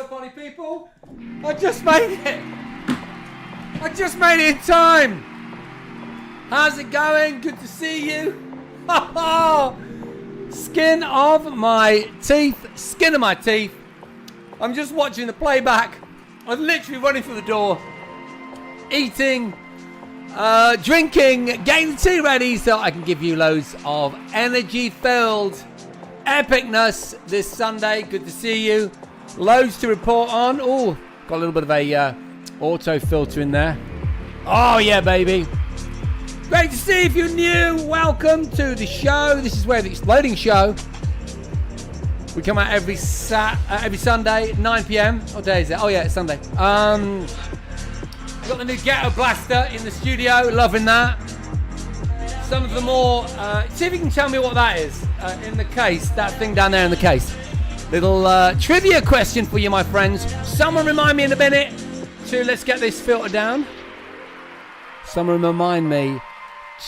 up, funny people? I just made it. I just made it in time. How's it going? Good to see you. Skin of my teeth. I'm just watching the playback. I'm literally running through the door, eating, drinking, getting the tea ready so I can give you loads of energy-filled epicness this Sunday. Good to see you. Loads to report on. Oh, got a little bit of a auto filter in there. Oh yeah, baby. Great to see you. If you're new, welcome to the show. This is where the Exploding Show. We come out every Sunday, 9 p.m. What day is it? Oh yeah, it's Sunday. We've got the new Ghetto Blaster in the studio. Loving that. Some of the more... see if you can tell me what that is in the case. That thing down there in the case. Little trivia question for you, my friends. Someone remind me in a minute to... Let's get this filter down. Someone remind me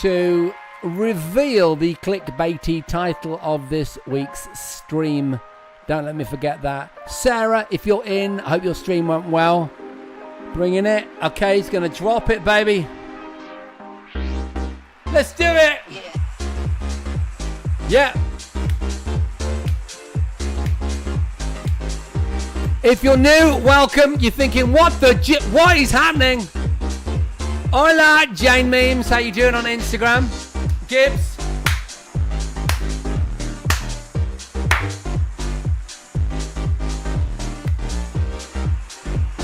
to reveal the clickbaity title of this week's stream. Don't let me forget that. Sarah, if you're in, I hope your stream went well. Bringing it. Okay, he's going to drop it, baby. Let's do it. Yeah. If you're new, welcome. You're thinking, what is happening? Hola, Jane Memes. How you doing on Instagram? Gibbs.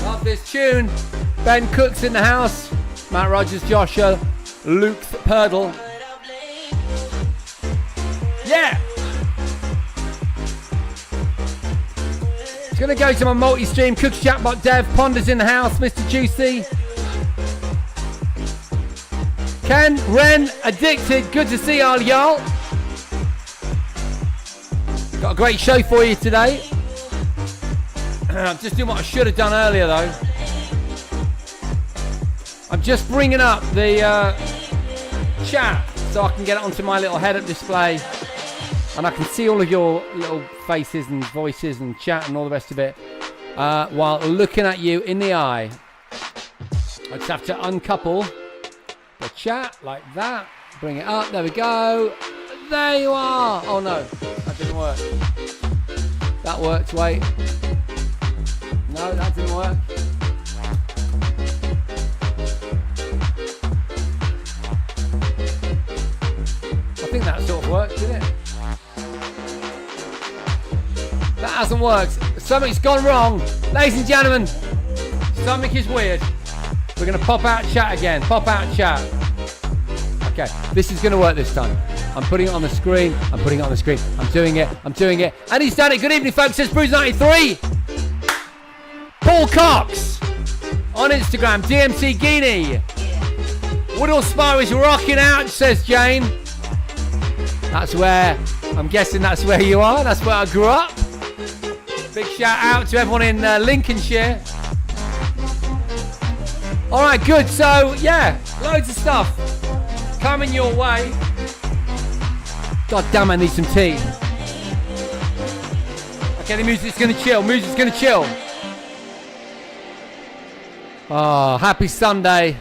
Love this tune. Ben Cook's in the house. Matt Rogers, Joshua, Luke Purdle. Yeah. It's going to go to my multi-stream. Cooks Chatbot Dev. Ponder's in the house. Mr. Juicy. Ken, Ren, Addicted. Good to see all y'all. Got a great show for you today. I'm just doing what I should have done earlier though. I'm just bringing up the chat so I can get it onto my little head-up display and I can see all of your little faces and voices and chat and all the rest of it while looking at you in the eye. I just have to uncouple the chat like that. Bring it up. There we go. There you are. Oh no, that didn't work. That worked. Wait. No, that didn't work. I think that sort of worked, didn't it? That hasn't worked. Something's gone wrong. Ladies and gentlemen, something is weird. We're going to pop out chat again. Pop out chat. Okay, this is going to work this time. I'm putting it on the screen. I'm doing it. And he's done it. Good evening, folks. Says Bruce93. Paul Cox on Instagram. DMC Guinea. Woodall Spa is rocking out, says Jane. That's where, I'm guessing that's where you are. That's where I grew up. Big shout out to everyone in Lincolnshire. All right, good. So, yeah, loads of stuff coming your way. God damn, I need some tea. Okay, the music's going to chill. Oh, happy Sunday.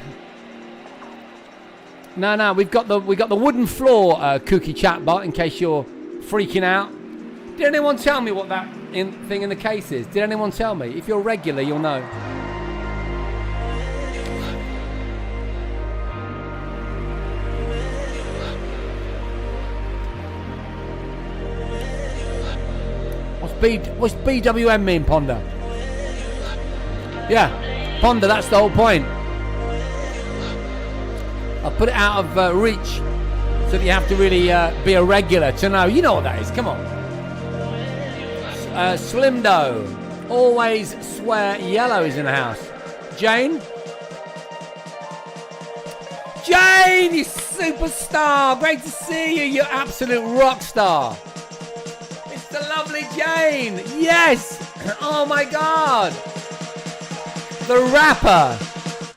No, we got the wooden floor cookie chatbot in case you're freaking out. Did anyone tell me what that thing in the case is? Did anyone tell me? If you're regular, you'll know. What's BWM mean, Ponder? Yeah, Ponder, that's the whole point. I'll put it out of reach so that you have to really be a regular to know. You know what that is, come on. Slimdo, always swear yellow is in the house. Jane, you superstar. Great to see you, you absolute rock star. It's the lovely Jane. Yes. Oh my God. The rapper.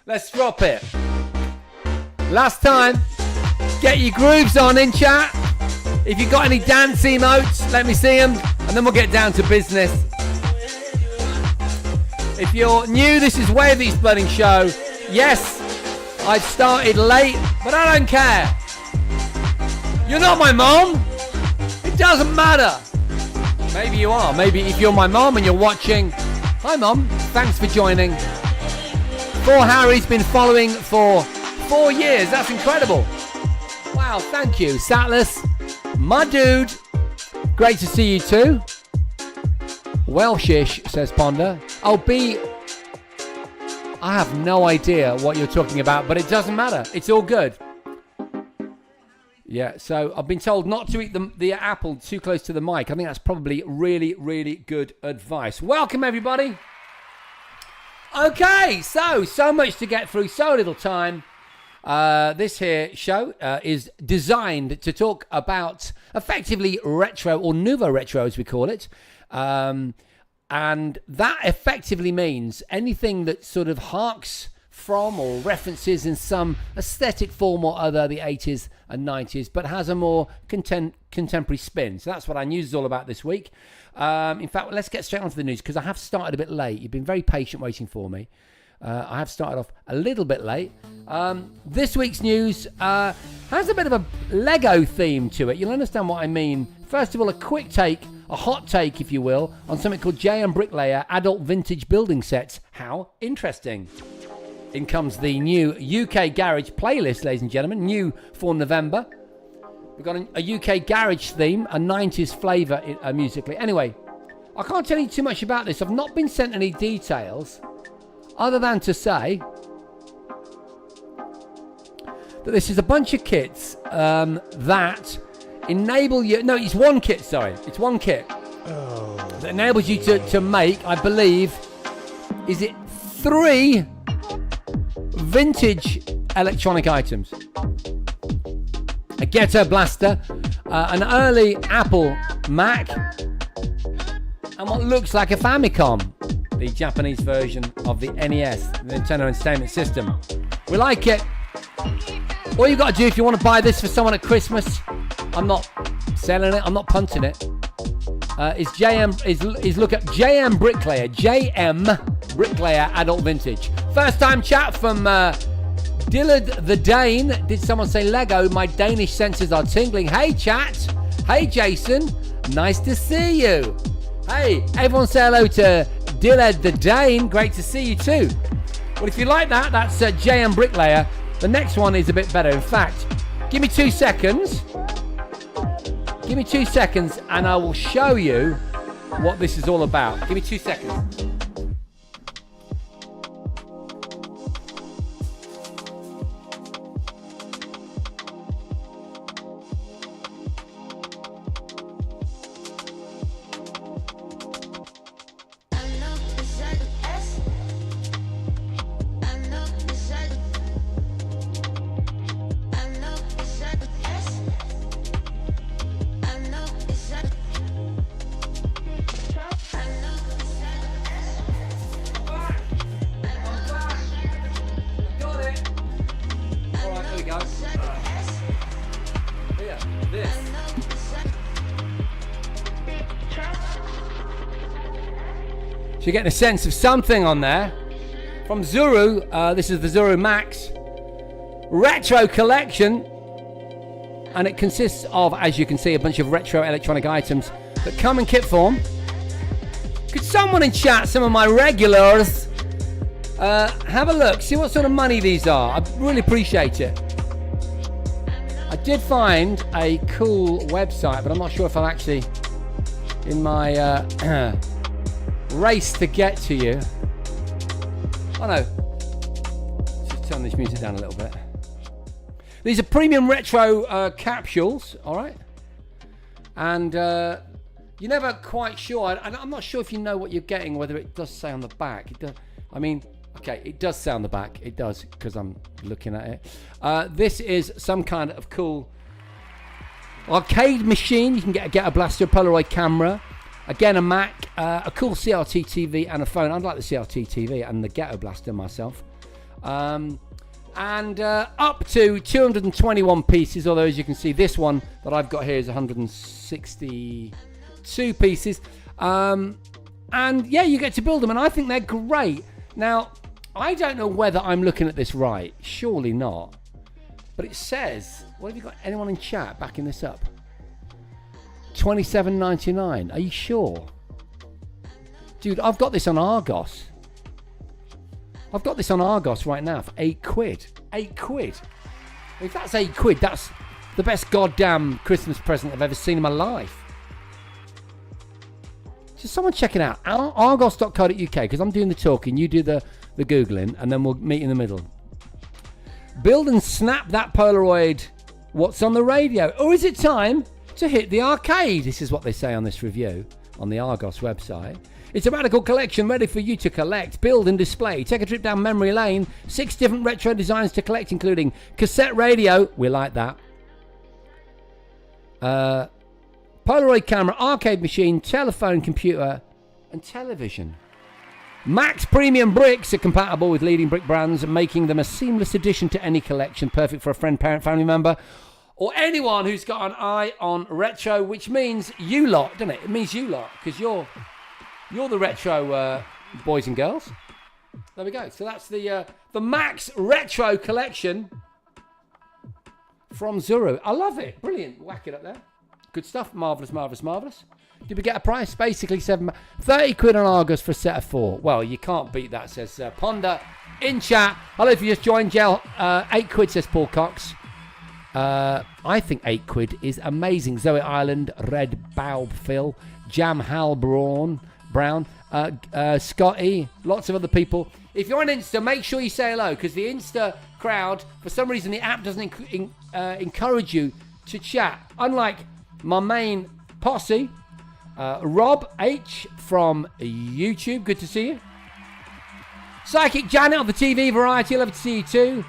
Let's drop it. Last time, get your grooves on in chat. If you've got any dance emotes, let me see them, and then we'll get down to business. If you're new, this is Way of the Exploding Show. Yes, I've started late, but I don't care. You're not my mom. It doesn't matter. Maybe you are. Maybe if you're my mom and you're watching. Hi, Mom. Thanks for joining. For Harry's been following for 4 years. That's incredible. Wow, thank you. Satless, my dude. Great to see you too. Welshish, says Ponder. Oh, B. I have no idea what you're talking about, but it doesn't matter. It's all good. Yeah, so I've been told not to eat the apple too close to the mic. I think that's probably really, really good advice. Welcome, everybody. Okay, so much to get through, so little time. This here show is designed to talk about effectively retro, or nouveau retro as we call it. And that effectively means anything that sort of harks from or references in some aesthetic form or other the 80s and 90s, but has a more contemporary spin. So that's what our news is all about this week. In fact, let's get straight on to the news because I have started a bit late. You've been very patient waiting for me. I have started off a little bit late. This week's news has a bit of a Lego theme to it. You'll understand what I mean. First of all, a quick take, a hot take, if you will, on something called J.M. Bricklayer Adult Vintage Building Sets. How interesting. In comes the new UK Garage playlist, ladies and gentlemen, new for November. We've got a UK Garage theme, a 90s flavour musically. Anyway, I can't tell you too much about this. I've not been sent any details, other than to say that this is a bunch of kits that enable you... No, it's one kit, sorry. It's one kit that enables you to make, I believe, is it 3 vintage electronic items. A Ghetto Blaster, an early Apple Mac, and what looks like a Famicom, the Japanese version of the NES, the Nintendo Entertainment System. We like it. All you got to do if you want to buy this for someone at Christmas, I'm not selling it, I'm not punting it, is look at JM Bricklayer, JM Bricklayer Adult Vintage. First time chat from Dillard the Dane. Did someone say Lego? My Danish senses are tingling. Hey chat. Hey Jason. Nice to see you. Hey, everyone say hello to Dillard the Dane. Great to see you too. Well, if you like that, that's JM Bricklayer. The next one is a bit better. In fact, give me 2 seconds. Give me 2 seconds and I will show you what this is all about. Give me 2 seconds. You're getting a sense of something on there. From Zuru, this is the Zuru Max Retro Collection. And it consists of, as you can see, a bunch of retro electronic items that come in kit form. Could someone in chat, some of my regulars, have a look, see what sort of money these are? I really appreciate it. I did find a cool website, but I'm not sure if I'm actually in my... race to get to you. Oh no. Let's just turn this music down a little bit. These are premium retro capsules, alright? And you're never quite sure. I'm not sure if you know what you're getting, whether it does say on the back. It does, I mean, okay, it does say on the back. It does, because I'm looking at it. This is some kind of cool arcade machine. You can get a blaster, a Polaroid camera. Again, a Mac, a cool CRT TV and a phone. I'd like the CRT TV and the Ghetto Blaster myself. And up to 221 pieces, although as you can see, this one that I've got here is 162 pieces. And yeah, you get to build them, and I think they're great. Now, I don't know whether I'm looking at this right. Surely not. But it says, what have you got? Anyone in chat backing this up? $27.99. Are you sure? Dude, I've got this on Argos. I've got this on Argos right now for £8. £8. If that's £8, that's the best goddamn Christmas present I've ever seen in my life. Just someone check it out. Argos.co.uk, because I'm doing the talking, you do the Googling, and then we'll meet in the middle. Build and snap that Polaroid. What's on the radio? Or is it time to hit the arcade? This is what they say on this review on the Argos website. It's a radical collection ready for you to collect, build and display. Take a trip down memory lane. 6 different retro designs to collect, including cassette radio. We like that. Polaroid camera, arcade machine, telephone, computer, and television. Max Premium bricks are compatible with leading brick brands, making them a seamless addition to any collection. Perfect for a friend, parent, family member, or anyone who's got an eye on retro, which means you lot, doesn't it? It means you lot, because you're the retro boys and girls. There we go. So that's the Max Retro Collection from Zuru. I love it. Brilliant. Whack it up there. Good stuff. Marvellous, marvellous, marvellous. Did we get a price? Basically £30 on Argos for a set of 4. Well, you can't beat that, says Ponder in chat. Hello, if you just joined, Gel. £8, says Paul Cox. I think £8 is amazing. Zoe Island, Red Baub Phil, Jam Hal Brown, Scotty, lots of other people. If you're on Insta, make sure you say hello, because the Insta crowd, for some reason, the app doesn't encourage you to chat. Unlike my main posse, Rob H from YouTube, good to see you. Psychic Janet of the TV Variety, love to see you too.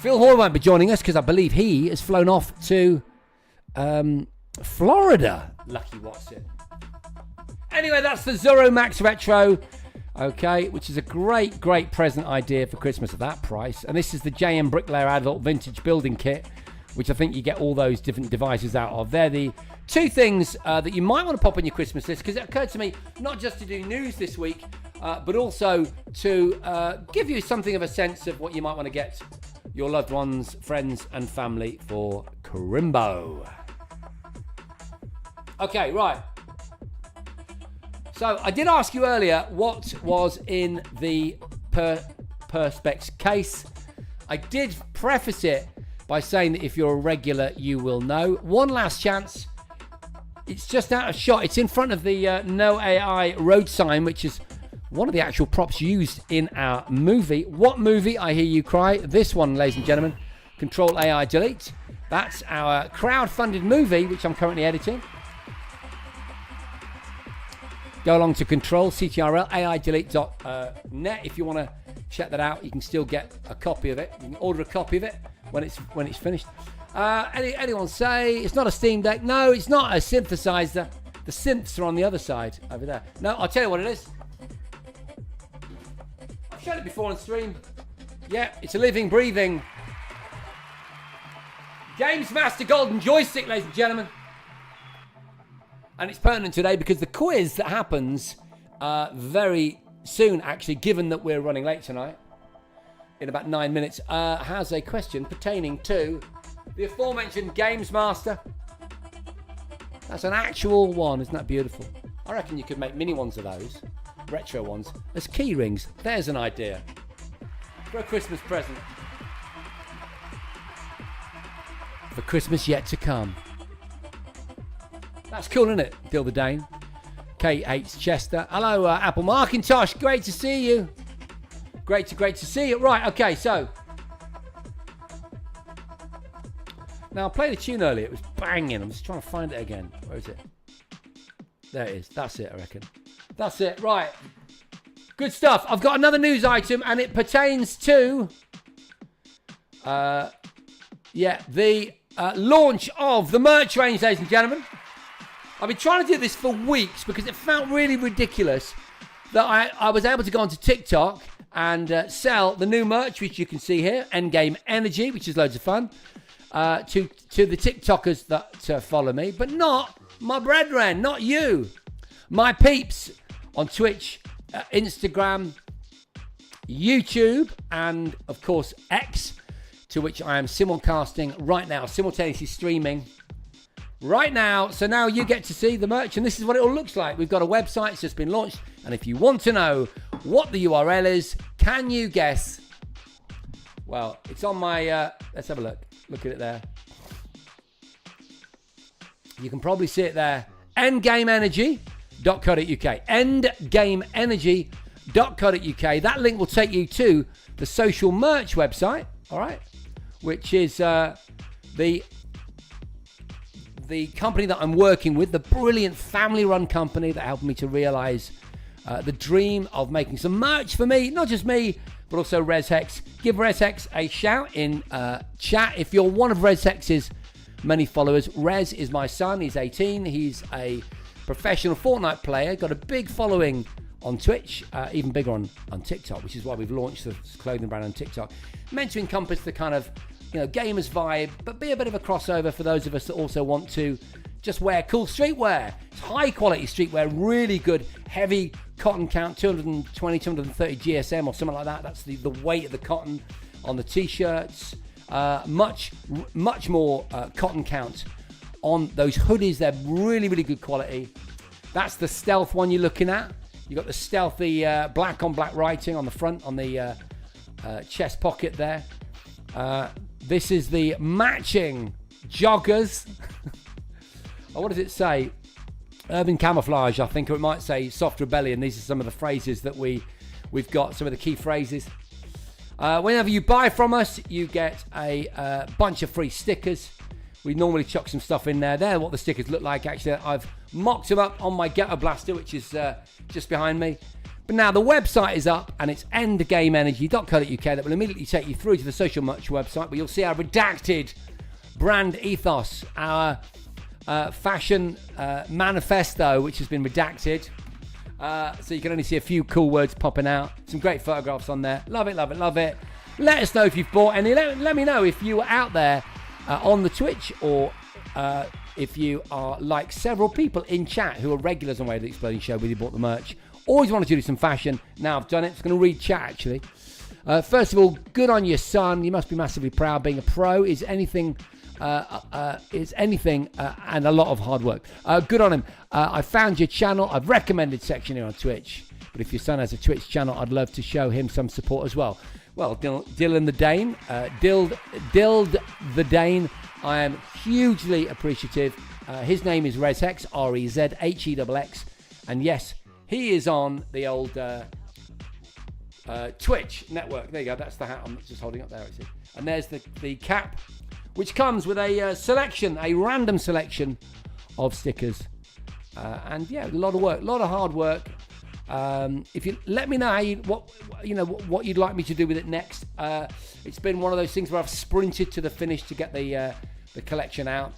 Phil Hall won't be joining us because I believe he has flown off to Florida. Lucky Watson. Anyway, that's the Zorro Max Retro, okay, which is a great, great present idea for Christmas at that price. And this is the JM Bricklayer Adult Vintage Building Kit, which I think you get all those different devices out of. They're the 2 things that you might want to pop on your Christmas list, because it occurred to me not just to do news this week, but also to give you something of a sense of what you might want to get your loved ones, friends and family for Crimbo. Okay, right. So I did ask you earlier what was in the Perspex case. I did preface it by saying that if you're a regular, you will know. One last chance. It's just out of shot. It's in front of the No AI road sign, which is one of the actual props used in our movie. What movie, I hear you cry? This one, ladies and gentlemen. Control AI Delete. That's our crowd-funded movie, which I'm currently editing. Go along to Control, CTRL, AIDelete.net. If you want to check that out, you can still get a copy of it. You can order a copy of it when it's finished. Anyone say it's not a Steam Deck? No, it's not a synthesizer. The synths are on the other side over there. No, I'll tell you what it is. I've shown it before on stream. Yeah, it's a living, breathing Games Master Golden Joystick, ladies and gentlemen. And it's pertinent today because the quiz that happens very soon, actually, given that we're running late tonight, in about 9 minutes, has a question pertaining to the aforementioned Games Master. That's an actual one. Isn't that beautiful? I reckon you could make mini ones of those, retro ones, as key rings. There's an idea for a Christmas present. For Christmas yet to come. That's cool, isn't it? Dilda Dane. K8 Chester. Hello, Apple Macintosh. Great to see you. Great to see you. Right, okay, so. Now, I played a tune earlier. It was banging. I'm just trying to find it again. Where is it? There it is. That's it, I reckon. That's it. Right. Good stuff. I've got another news item, and it pertains to the launch of the merch range, ladies and gentlemen. I've been trying to do this for weeks because it felt really ridiculous that I was able to go onto TikTok and sell the new merch, which you can see here, Endgame Energy, which is loads of fun, to the TikTokers that follow me, but not my brethren, not you. My peeps on Twitch, Instagram, YouTube, and of course X, to which I am simulcasting right now, simultaneously streaming right now. So now you get to see the merch, and this is what it all looks like. We've got a website, it's just been launched, and if you want to know what the URL is, can you guess? Well, it's on my, let's have a look. Look at it there. You can probably see it there. endgameenergy.co.uk. endgameenergy.co.uk. That link will take you to the social merch website, all right, which is the company that I'm working with, the brilliant family-run company that helped me to realize the dream of making some merch for me, not just me, but also ResHex. Give ResHex a shout in chat if you're one of ResHex's many followers. Rez is my son. He's 18. He's a professional Fortnite player. Got a big following on Twitch, even bigger on TikTok, which is why we've launched the clothing brand on TikTok. Meant to encompass the kind of, gamers vibe, but be a bit of a crossover for those of us that also want to just wear cool streetwear. It's high quality streetwear, really good, heavy cotton count, 220, 230 GSM or something like that. That's the weight of the cotton on the t-shirts. Much more cotton count on those hoodies. They're really, really good quality. That's the stealth one you're looking at. You got the stealthy black on black writing on the front, on the chest pocket there. This is the matching joggers. Oh, what does it say? Urban camouflage, I think, or it might say soft rebellion. These are some of the phrases that we've got, some of the key phrases. Whenever you buy from us, you get a bunch of free stickers. We normally chuck some stuff in there. They're what the stickers look like. Actually, I've mocked them up on my Ghetto Blaster, which is just behind me. But now the website is up, and it's endgameenergy.co.uk. That will immediately take you through to the social merch website, where you'll see our redacted brand ethos, our fashion manifesto, which has been redacted. So you can only see a few cool words popping out. Some great photographs on there. Love it, love it, love it. Let us know if you've bought any. Let me know if you were out there on the Twitch, or if you are like several people in chat who are regulars on Way of the Exploding Show, whether you bought the merch. Always wanted to do some fashion. Now I've done it. I'm going to read chat, actually. First of all, good on your son. You must be massively proud. Being a pro is anything... and a lot of hard work. Good on him. I found your channel. I've recommended section here on Twitch, but if your son has a Twitch channel, I'd love to show him some support as well. Well, Dylan the Dane, Dild the Dane, I am hugely appreciative. His name is ResHex, RezHex, and yes, he is on the old Twitch network. There you go. That's the hat I'm just holding up there. And there's the cap, which comes with a random selection of stickers. And yeah, a lot of work, a lot of hard work. If you let me know what you'd like me to do with it next. It's been one of those things where I've sprinted to the finish to get the collection out.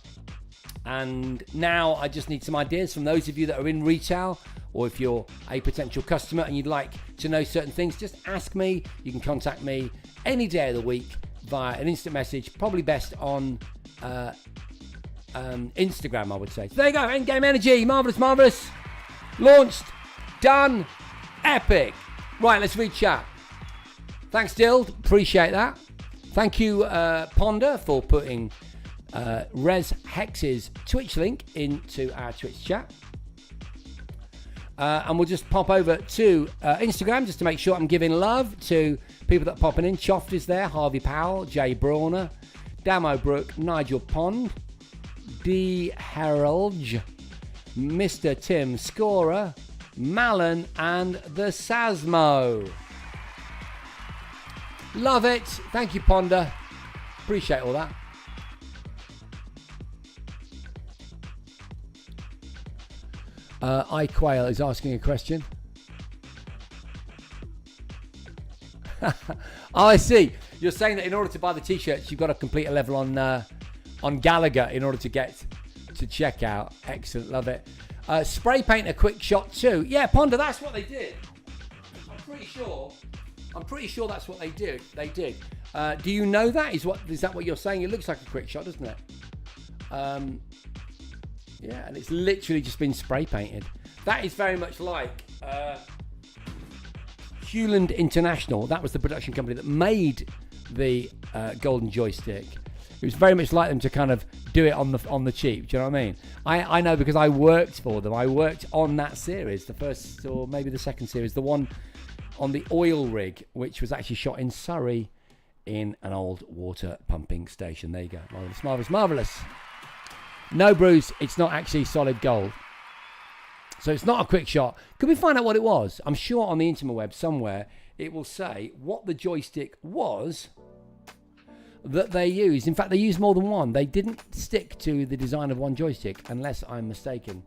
And now I just need some ideas from those of you that are in retail, or if you're a potential customer and you'd like to know certain things, just ask me. You can contact me any day of the week via an instant message, probably best on Instagram, I would say. So there you go, Endgame Energy, marvellous, launched, done, epic. Right, let's read chat. Thanks, Dild, appreciate that. Thank you, Ponder, for putting ResHex's Twitch link into our Twitch chat. And we'll just pop over to Instagram just to make sure I'm giving love to people that are popping in. Choft is there, Harvey Powell, Jay Brawner, Damo Brook, Nigel Pond, D. Heraldge, Mr. Tim Scorer, Malin, and the Sasmo. Love it. Thank you, Ponder. Appreciate all that. iQuail is asking a question. Oh, I see. You're saying that in order to buy the t-shirts, you've got to complete a level on Gallagher in order to get to checkout. Excellent, love it. Spray paint a quick shot too. Yeah, Ponder, that's what they did. I'm pretty sure that's what they did. Do you know that? Is that what you're saying? It looks like a quick shot, doesn't it? Yeah, and it's literally just been spray painted. That is very much like Hewland International. That was the production company that made the golden joystick. It was very much like them to kind of do it on the cheap. Do you know what I mean? I know because I worked for them. I worked on that series, the first or maybe the second series, the one on the oil rig, which was actually shot in Surrey in an old water pumping station. There you go. Marvellous, marvellous, marvellous. No, Bruce, it's not actually solid gold. So it's not a quick shot. Could we find out what it was? I'm sure on the interweb somewhere it will say what the joystick was that they used. In fact, they used more than one. They didn't stick to the design of one joystick, unless I'm mistaken.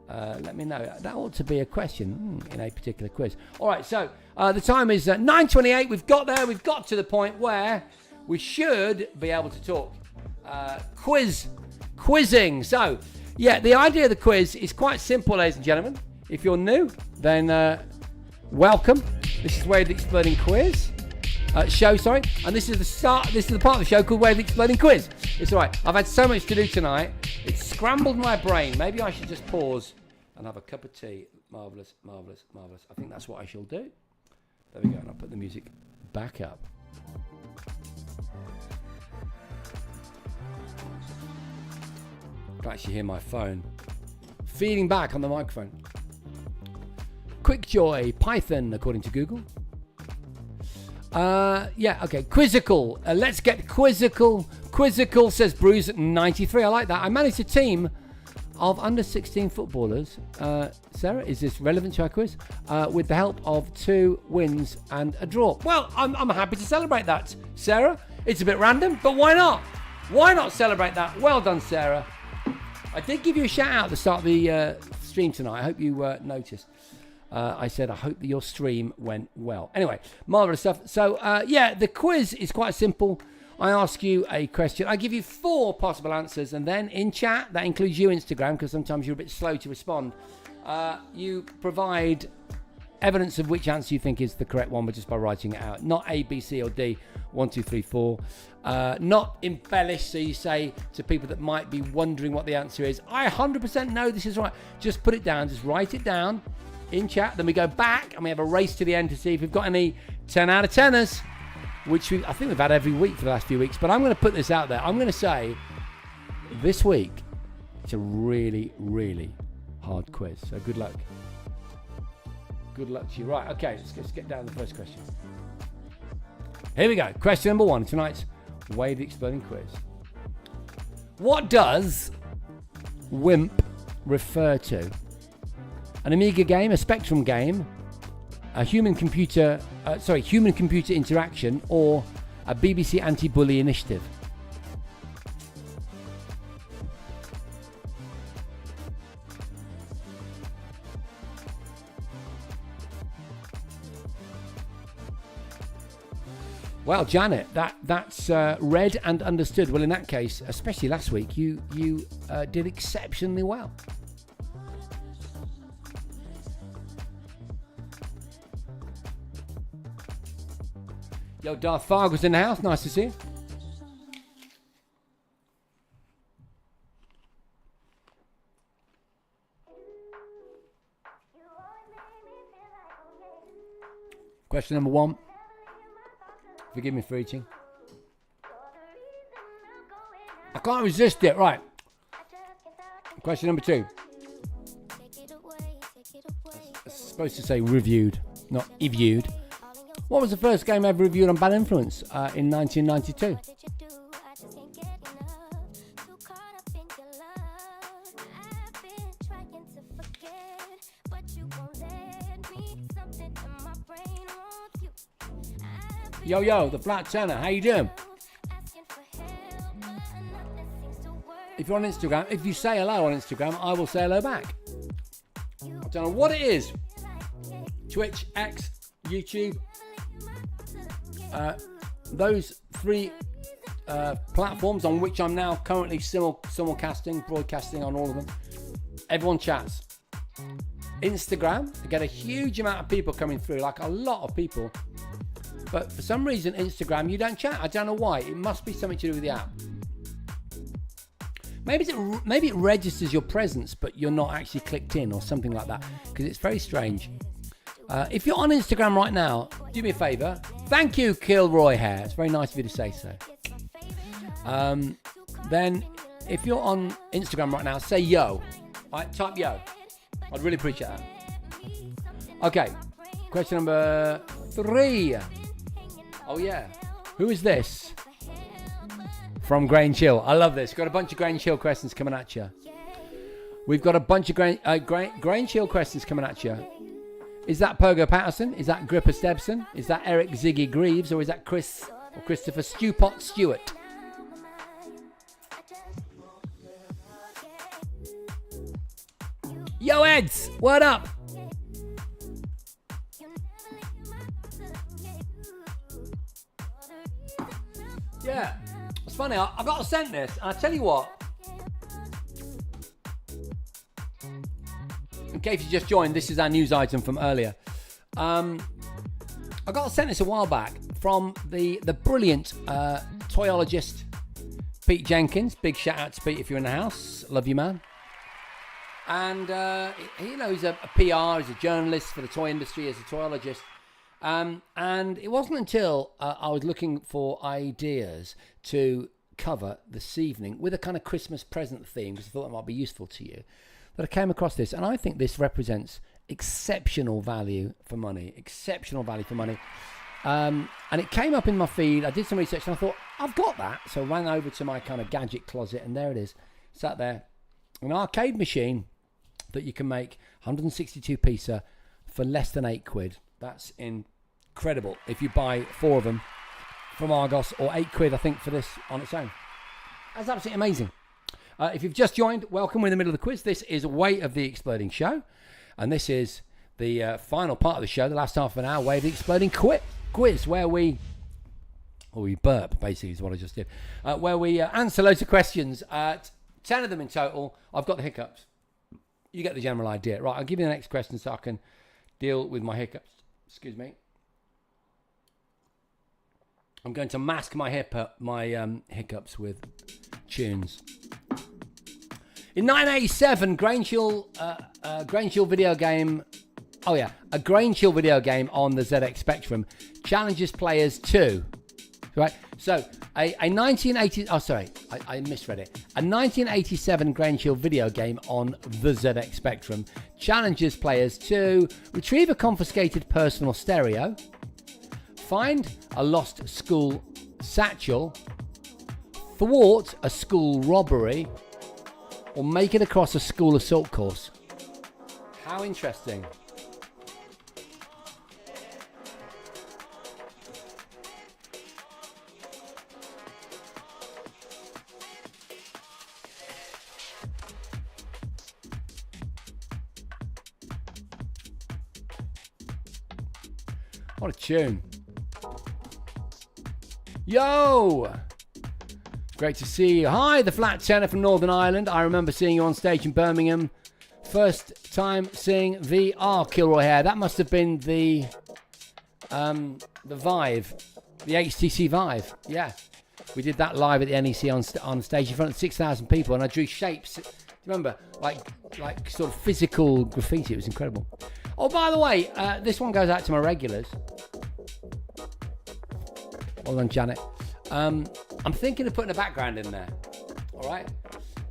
Let me know. That ought to be a question in a particular quiz. All right, so the time is 9:28. We've got there. We've got to the point where we should be able to talk quizzing. So, yeah, the idea of the quiz is quite simple, ladies and gentlemen. If you're new, then welcome. This is Way of the Exploding Quiz. Show, sorry. And this is the start. This is the part of the show called Way of the Exploding Quiz. It's all right. I've had so much to do tonight. It's scrambled my brain. Maybe I should just pause and have a cup of tea. Marvellous, marvellous, marvellous. I think that's what I shall do. There we go. And I'll put the music back up. I can actually hear my phone feeding back on the microphone. Quickjoy Python, according to Google. Yeah, okay. Quizzical. Let's get quizzical. Quizzical, says Bruce at 93. I like that. I managed a team of under 16 footballers. Sarah, is this relevant to our quiz? With the help of 2 wins and a draw. Well, I'm happy to celebrate that, Sarah. It's a bit random, but why not? Why not celebrate that? Well done, Sarah. I did give you a shout out at the start of the stream tonight. I hope you noticed. I said, I hope that your stream went well. Anyway, marvellous stuff. So, yeah, the quiz is quite simple. I ask you a question. I give you 4 possible answers. And then in chat, that includes you, Instagram, because sometimes you're a bit slow to respond. You provide evidence of which answer you think is the correct one, but just by writing it out. Not A, B, C, or D. 1, 2, 3, 4. Not embellished, so you say to people that might be wondering what the answer is, I 100% know this is right. Just put it down. Just write it down in chat. Then we go back and we have a race to the end to see if we've got any 10 out of 10ers, which I think we've had every week for the last few weeks. But I'm going to put this out there. I'm going to say this week it's a really, really hard quiz. So good luck. Good luck to you. Right, okay, let's get down to the first question. Here we go. Question number 1, tonight's Way of the Exploding Quiz. What does WIMP refer to? An Amiga game, a Spectrum game, a human-computer interaction, or a BBC anti-bully initiative? Well, Janet, that's read and understood. Well, in that case, especially last week, you did exceptionally well. Yo, Darth Fargo's in the house. Nice to see you. Question number 1. Forgive me for eating. I can't resist it. Right. Question number 2. It's supposed to say reviewed, not eviewed. What was the first game ever reviewed on Bad Influence in 1992? Yo, the Flat Tenor, how you doing? If you're on Instagram, if you say hello on Instagram, I will say hello back. I don't know what it is. Twitch, X, YouTube. Those 3 platforms on which I'm now currently simulcasting, broadcasting on all of them. Everyone chats. Instagram, I get a huge amount of people coming through, like a lot of people. But for some reason, Instagram, you don't chat. I don't know why. It must be something to do with the app. Maybe it registers your presence, but you're not actually clicked in or something like that, because it's very strange. If you're on Instagram right now, do me a favour. Thank you, Kilroy Hair. It's very nice of you to say so. Then, if you're on Instagram right now, say yo. Right, type yo. I'd really appreciate that. Okay, question number 3. Oh yeah, who is this? From Grain Chill. I love this. Got a bunch of Grain Chill questions coming at you. We've got a bunch of Grain Chill questions coming at you. Is that Pogo Patterson? Is that Gripper Stebson? Is that Eric Ziggy Greaves? Or is that Chris or Christopher Stewpot Stewart? Yo, Eds! What up? Yeah. It's funny, I got sent this, and I tell you what. In case you just joined, this is our news item from earlier. I got sent this a while back from the brilliant toyologist Pete Jenkins. Big shout out to Pete if you're in the house. Love you, man. And he's a PR, he's a journalist for the toy industry, as a toyologist. And it wasn't until I was looking for ideas to cover this evening with a kind of Christmas present theme, because I thought it might be useful to you, that I came across this. And I think this represents exceptional value for money. And it came up in my feed. I did some research and I thought, I've got that. So I ran over to my kind of gadget closet, and there it is, sat there. An arcade machine that you can make 162 pieces for less than £8. That's incredible if you buy 4 of them from Argos, or £8 I think for this on its own. That's absolutely amazing. If you've just joined, welcome. We're in the middle of the quiz. This is Way of the Exploding Show, and this is the final part of the show, the last half of an hour, Way of the Exploding Quiz, where we burp, basically, is what I just did, where we answer loads of questions, 10 of them in total. I've got the hiccups. You get the general idea. Right, I'll give you the next question so I can deal with my hiccups. Excuse me. I'm going to mask my hiccups with tunes. In 1987, Grain Chill video game. Oh yeah, a Grain Chill video game on the ZX Spectrum challenges players to. Right, so a 1980. Oh, sorry, I misread it. A 1987 Grain Chill video game on the ZX Spectrum challenges players to retrieve a confiscated personal stereo, find a lost school satchel, thwart a school robbery, or make it across a school assault course. How interesting. What a tune. Yo! Great to see you. Hi, the Flat Tenor from Northern Ireland. I remember seeing you on stage in Birmingham. First time seeing VR, Kilroy Hair. That must have been the Vive, the HTC Vive. Yeah. We did that live at the NEC on stage in front of 6,000 people, and I drew shapes. Do you remember? Like sort of physical graffiti. It was incredible. Oh, by the way, this one goes out to my regulars. Well done, Janet. I'm thinking of putting a background in there. All right.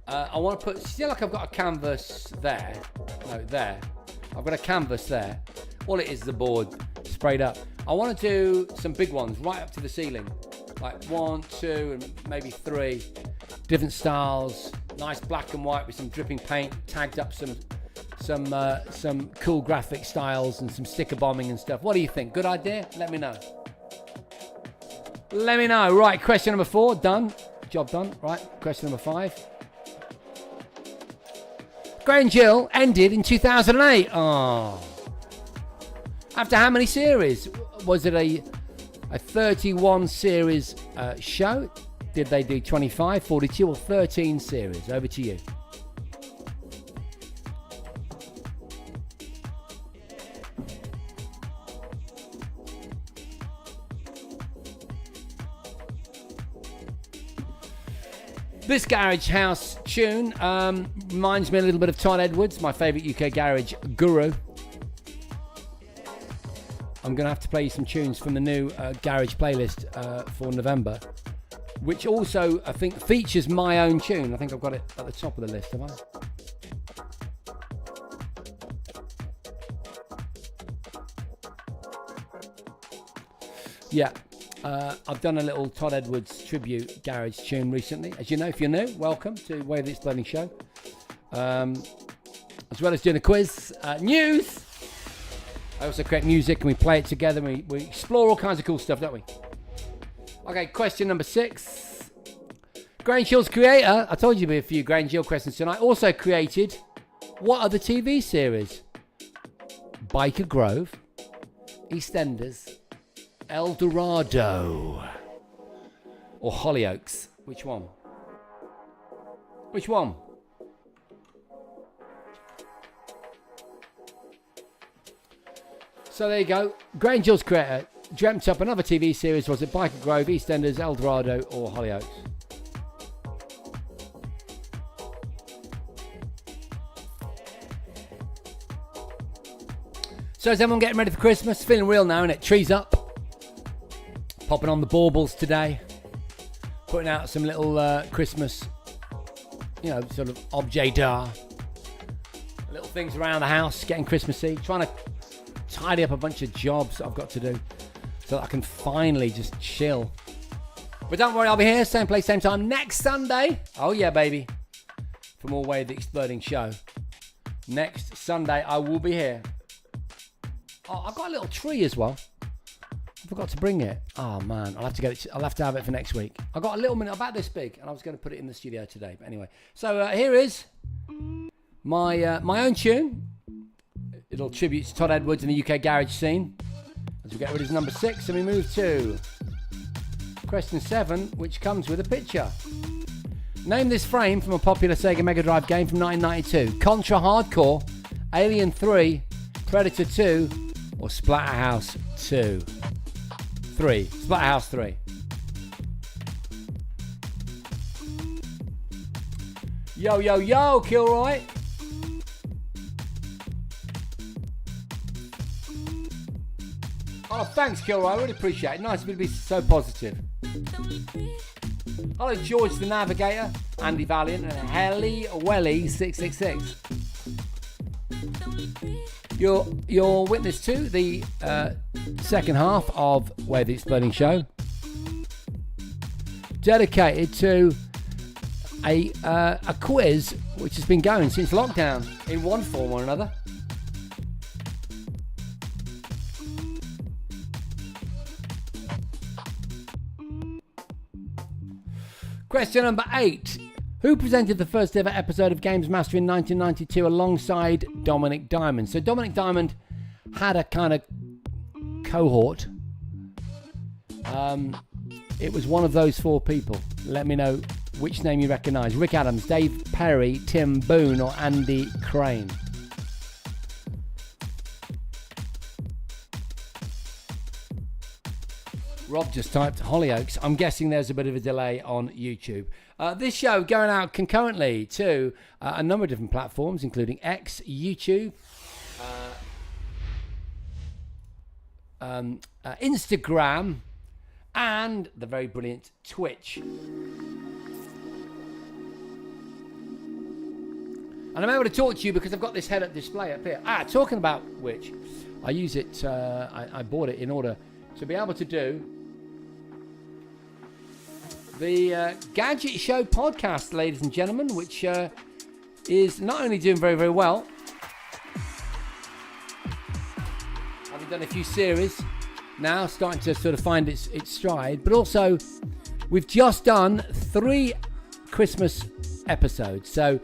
I want to put. See, like I've got a canvas there. No, there. I've got a canvas there. All it is a board sprayed up. I want to do some big ones right up to the ceiling, like 1, 2, and maybe 3 different styles. Nice black and white with some dripping paint. Tagged up some cool graphic styles and some sticker bombing and stuff. What do you think? Good idea? Let me know. Let me know. Right, question number 4, done. Job done. Right, question number 5. Grain Chill ended in 2008. Oh. After how many series? Was it a 31 series show? Did they do 25, 42 or 13 series? Over to you. This Garage House tune reminds me a little bit of Todd Edwards, my favourite UK garage guru. I'm going to have to play you some tunes from the new garage playlist for November, which also, I think, features my own tune. I think I've got it at the top of the list, have I? Yeah. I've done a little Todd Edwards tribute garage tune recently. As you know, if you're new, welcome to Wave the Exploding Show. As well as doing a quiz, news. I also create music and we play it together. And we explore all kinds of cool stuff, don't we? Okay, question number 6. Grange Hill's creator, I told you there'd be a few Grange Hill questions tonight, also created what other TV series? Biker Grove, EastEnders, El Dorado, or Hollyoaks? Which one? Which one? So there you go. Grange Hill's creator dreamt up another TV series. Was it Biker Grove, EastEnders, El Dorado, or Hollyoaks? So is everyone getting ready for Christmas? Feeling real now, innit? Trees up. Popping on the baubles today. Putting out some little Christmas, sort of objet d'art. Little things around the house, getting Christmassy. Trying to tidy up a bunch of jobs that I've got to do so that I can finally just chill. But don't worry, I'll be here, same place, same time, next Sunday. Oh yeah, baby. For more Wave the Exploding Show. Next Sunday, I will be here. Oh, I've got a little tree as well. I forgot to bring it. Oh man, I'll have to get it. I'll have to have it for next week. I got a little minute about this big, and I was going to put it in the studio today. But anyway, so here is my own tune. It'll tribute to Todd Edwards in the UK garage scene. As we get rid of number 6, and we move to question 7, which comes with a picture. Name this frame from a popular Sega Mega Drive game from 1992. Contra Hardcore, Alien 3, Predator 2, or Splatterhouse 2. 3. Splatterhouse 3. Yo, yo, yo, Kilroy. Oh, thanks, Kilroy. I really appreciate it. Nice of you to be so positive. Hello, George the Navigator, Andy Valiant, and Helly Welly 666. You're witness to the second half of Wave the Exploding Show, dedicated to a quiz which has been going since lockdown in one form or another. Question number 8. Who presented the first ever episode of Games Master in 1992 alongside Dominic Diamond? So Dominic Diamond had a kind of cohort. It was one of those 4 people. Let me know which name you recognise. Rick Adams, Dave Perry, Tim Boone, or Andy Crane. Rob just typed Hollyoaks. I'm guessing there's a bit of a delay on YouTube. This show going out concurrently to a number of different platforms, including X, YouTube, Instagram, and the very brilliant Twitch. And I'm able to talk to you because I've got this head-up display up here. Talking about which, I use it, I bought it in order to be able to do the Gadget Show podcast, ladies and gentlemen, which is not only doing very, very well, having done a few series now, starting to sort of find its stride, but also we've just done 3 Christmas episodes. So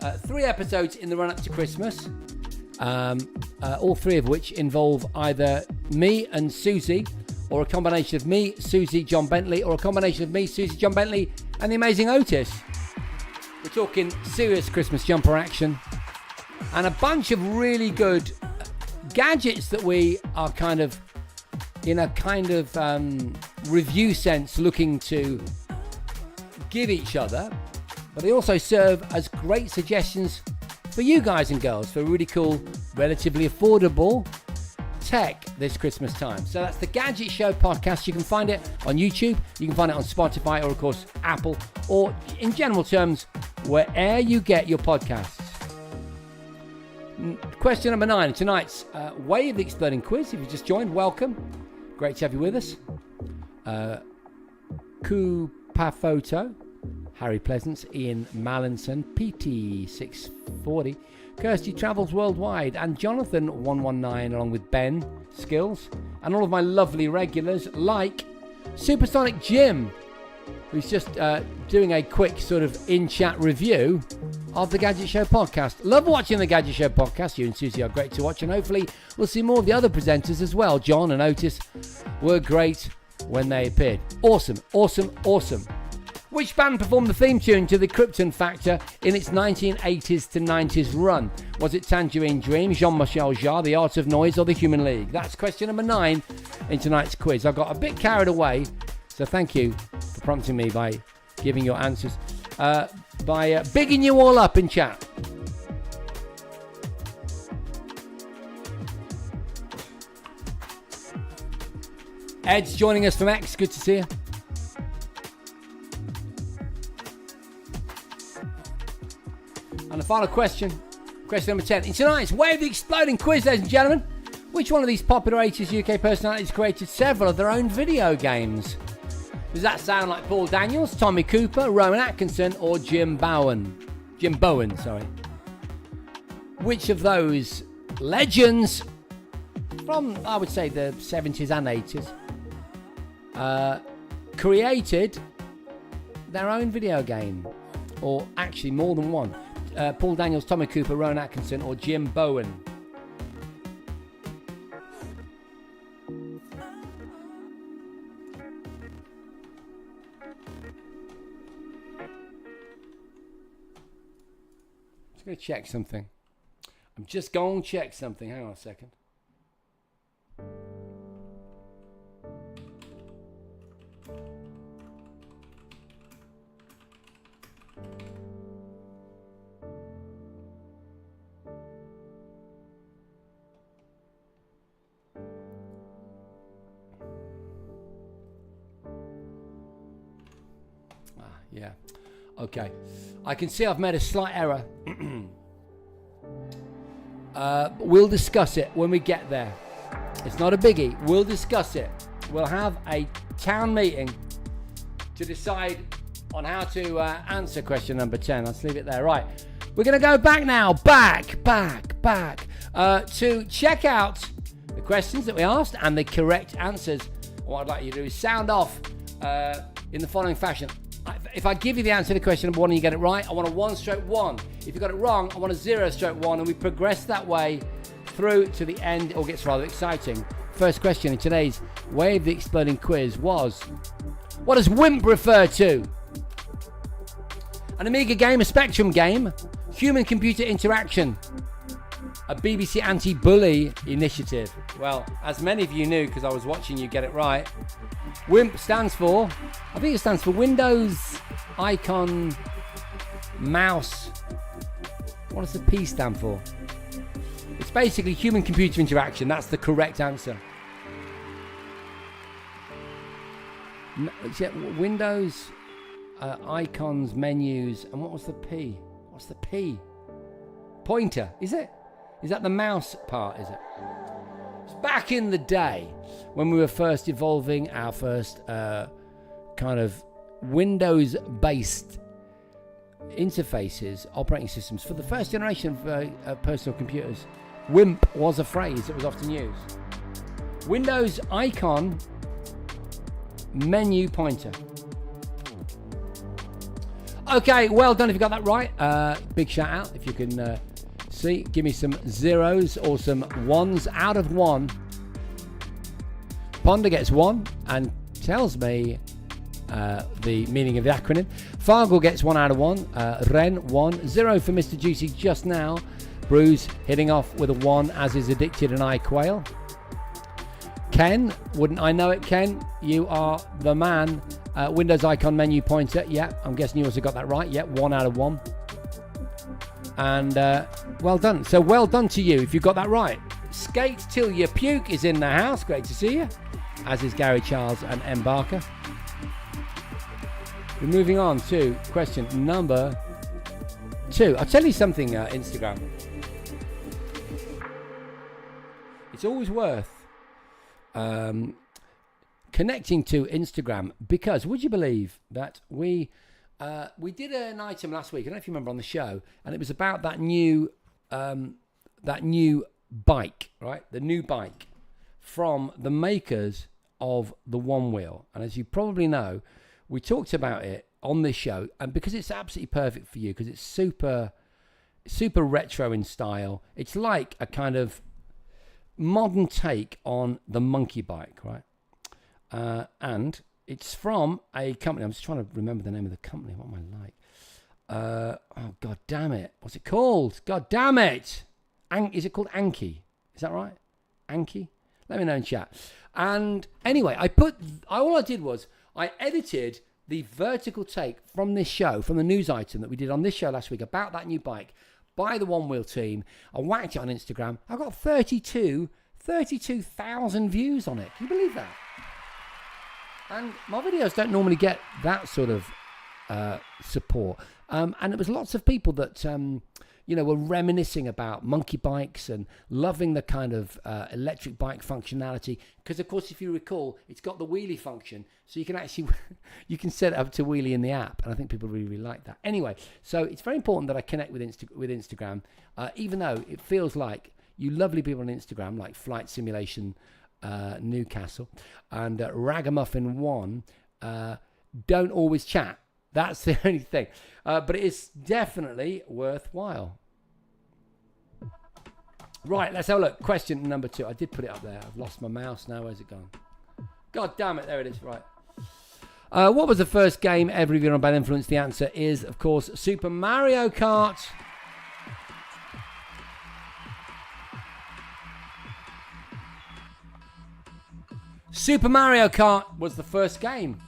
3 episodes in the run-up to Christmas, all 3 of which involve either me and Susie, or a combination of me, Susie, John Bentley, or a combination of me, Susie, John Bentley, and the amazing Otis. We're talking serious Christmas jumper action and a bunch of really good gadgets that we are kind of, in a kind of review sense, looking to give each other but they also serve as great suggestions for you guys and girls for really cool, relatively affordable tech this Christmas time. So that's the Gadget Show podcast. You can find it on YouTube, you can find it on Spotify, or of course Apple, or in general terms, wherever you get your podcasts. Question number 9, tonight's Way of the Exploding quiz. If you just joined, welcome. Great to have you with us. Kupafoto, Harry Pleasance, Ian Mallinson, PT640, Kirsty Travels Worldwide, and Jonathan119, along with Ben Skills, and all of my lovely regulars like Supersonic Jim, who's just doing a quick sort of in-chat review of the Gadget Show podcast. Love watching the Gadget Show podcast. You and Susie are great to watch, and hopefully we'll see more of the other presenters as well. John and Otis were great when they appeared. Awesome, awesome, awesome. Which band performed the theme tune to the Krypton Factor in its 1980s to 90s run? Was it Tangerine Dream, Jean-Michel Jarre, The Art of Noise, or The Human League? That's question number 9 in tonight's quiz. I got a bit carried away, so thank you for prompting me by giving your answers, by bigging you all up in chat. Ed's joining us from X. Good to see you. And the final question number 10. In tonight's Way of the Exploding quiz, ladies and gentlemen, which one of these popular 80s UK personalities created several of their own video games? Does that sound like Paul Daniels, Tommy Cooper, Rowan Atkinson, or Jim Bowen? Which of those legends from, I would say, the 70s and 80s created their own video game? Or actually more than one. Paul Daniels, Tommy Cooper, Rowan Atkinson, or Jim Bowen? Just going to check something. I'm just going to check something. Hang on a second. Yeah. Okay. I can see I've made a slight error. We'll discuss it when we get there. It's not a biggie. We'll discuss it. We'll have a town meeting to decide on how to answer question number 10. Let's leave it there. Right. We're going to go back now. Back. To check out the questions that we asked and the correct answers. What I'd like you to do is sound off in the following fashion. If I give you the answer to question number 1 and you get it right, I want a 1/1. If you got it wrong, I want a 0/1, and we progress that way through to the end. It all gets rather exciting. First question in today's Way of the Exploding quiz was, what does WIMP refer to? An Amiga game, a Spectrum game, human-computer interaction, a BBC anti-bully initiative. Well, as many of you knew, because I was watching you get it right, WIMP stands for, I think it stands for Windows Icon Mouse. What does the P stand for? It's basically human-computer interaction. That's the correct answer. Windows, icons, menus, and what was the P? What's the P? Pointer, is it? Is that the mouse part, is it? It's back in the day when we were first evolving our first kind of Windows-based interfaces, operating systems for the first generation of personal computers. WIMP was a phrase that was often used. Windows icon menu pointer. Okay, well done if you got that right. Big shout out if you can see. Give me some zeros or some ones out of 1. Ponder gets 1 and tells me the meaning of the acronym. Fargle gets 1 out of 1. Ren 1. 0 for Mr. Juicy just now. Bruce hitting off with a 1, as is Addicted and I Quail. Ken, wouldn't I know it, Ken? You are the man. Windows icon menu pointer. Yeah, I'm guessing you also got that right. Yeah, 1 out of 1. And well done. So well done to you if you got that right. Skate till you puke is in the house. Great to see you. As is Gary Charles and M. Barker. We're moving on to question number 2. I'll tell you something, Instagram. It's always worth connecting to Instagram, because would you believe that we did an item last week, I don't know if you remember, on the show, and it was about that new bike, right? The new bike from the makers of the One Wheel. And as you probably know, we talked about it on this show, and because it's absolutely perfect for you, because it's super retro in style. It's like a kind of modern take on the monkey bike, right? And it's from a company. I'm just trying to remember the name of the company. What am I like? Oh, God damn it. What's it called? God damn it. Is it called Anki? Is that right? Anki? Let me know in chat. And anyway, all I did was I edited the vertical take from this show, from the news item that we did on this show last week about that new bike by the One Wheel team. I whacked it on Instagram. I got 32,000 views on it. Can you believe that? And my videos don't normally get that sort of support. And it was lots of people that, were reminiscing about monkey bikes and loving the kind of electric bike functionality. Because, of course, if you recall, it's got the wheelie function. So you can actually, you can set it up to wheelie in the app. And I think people really, really like that. Anyway, so it's very important that I connect with Instagram, even though it feels like you lovely people on Instagram, like Flight Simulation Newcastle and Ragamuffin One, don't always chat. That's the only thing. But it is definitely worthwhile. Right, let's have a look. Question number 2. I did put it up there. I've lost my mouse now. Where's it gone? God damn it. There it is. Right. What was the first game ever reviewed on Bad Influence? The answer is, of course, Super Mario Kart. Super Mario Kart was the first game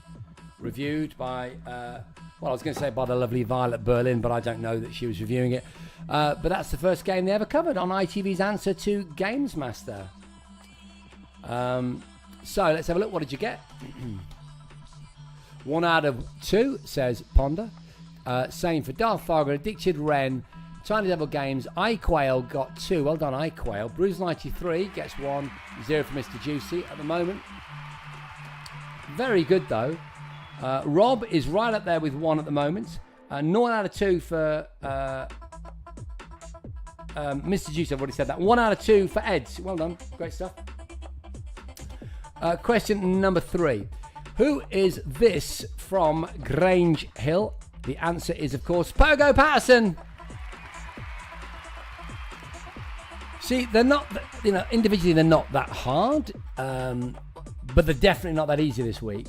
reviewed by, I was going to say by the lovely Violet Berlin, but I don't know that she was reviewing it. But that's the first game they ever covered on ITV's answer to Games Master. So let's have a look. What did you get? 1 out of 2, says Ponder. Same for Darth Fargo, Addicted Ren, Tiny Devil Games. iQuail got 2. Well done, iQuail. Bruce93 gets 1. 0 for Mr. Juicy at the moment. Very good, though. Rob is right up there with 1 at the moment. 0 out of 2 for Mr. Juicy. I've already said that. 1 out of 2 for Eds. Well done. Great stuff. Question number 3. Who is this from Grange Hill? The answer is, of course, Pogo Patterson. See, they're not, individually they're not that hard, but they're definitely not that easy this week.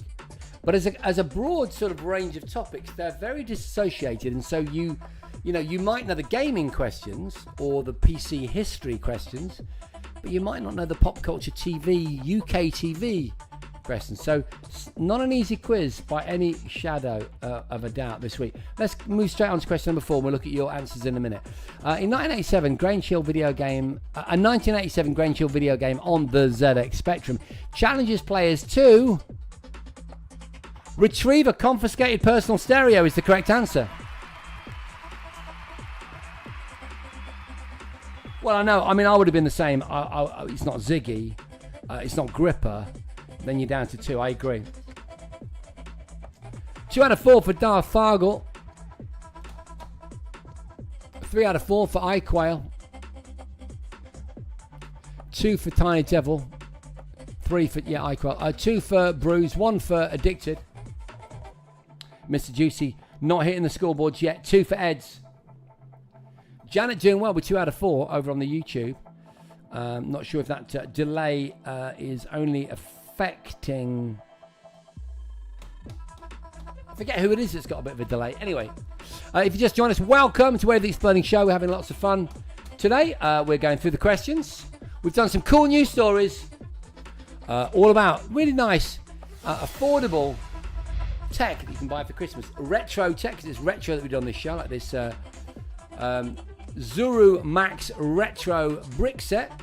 But as a broad sort of range of topics, they're very disassociated, and so you might know the gaming questions or the PC history questions, but you might not know the pop culture TV, UK TV questions. So not an easy quiz by any shadow of a doubt this week. Let's move straight on to question number 4. We'll look at your answers in a minute. In 1987, Grange Hill video game, a 1987 Grange Hill video game on the ZX Spectrum challenges players to retrieve a confiscated personal stereo is the correct answer. Well, I know. I mean, I would have been the same. It's not Ziggy. It's not Gripper. Then you're down to 2. I agree. 2 out of 4 for Darth Fargle. 3 out of 4 for iQuail. 2 for Tiny Devil. 3 for, iQuail. 2 for Bruise. 1 for Addicted. Mr. Juicy not hitting the scoreboards yet. 2 for Eds. Janet doing well with 2 out of 4 over on the YouTube. Not sure if that delay is only affecting... I forget who it is that's got a bit of a delay. Anyway, if you just join us, welcome to Wave the Exploding Show. We're having lots of fun today. We're going through the questions. We've done some cool news stories. All about really nice, affordable tech that you can buy for Christmas. Retro tech, because it's retro that we do on this show, like this Zuru Max Retro brick set,